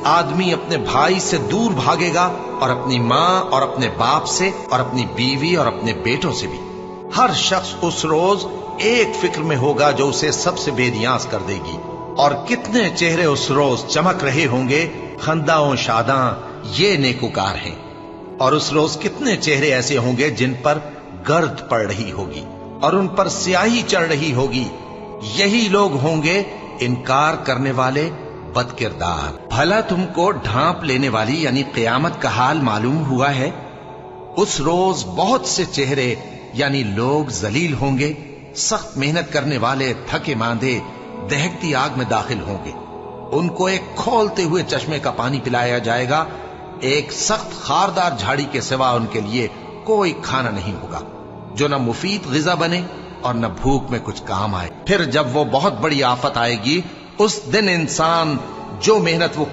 आदमी अपने भाई से दूर भागेगा और अपनी माँ और अपने बाप से और अपनी बीवी और अपने बेटों से भी। हर शख्स उस रोज एक फिक्र में होगा जो उसे सबसे बेनियाज कर देगी। और कितने चेहरे उस रोज चमक रहे होंगे, खंदाओं शादा ये नेकुकार हैं। और उस रोज कितने चेहरे ऐसे होंगे जिन पर गर्द पड़ रही होगी और उन पर स्याही चढ़ रही होगी। यही लोग होंगे इनकार करने वाले बदकिरदार। भला तुमको ढांप लेने वाली यानी क़यामत का हाल मालूम हुआ है? उस रोज बहुत से चेहरे यानी लोग जलील होंगे, सख्त मेहनत करने वाले थके मांदे दहकती आग में दाखिल होंगे। उनको एक खोलते हुए चश्मे का पानी पिलाया जाएगा। एक सख्त खारदार झाड़ी के सिवा उनके लिए कोई खाना नहीं होगा जो न मुफीद ग़िज़ा बने और न भूख में कुछ काम आए। फिर जब वो बहुत बड़ी आफत आएगी, उस दिन इंसान जो मेहनत वो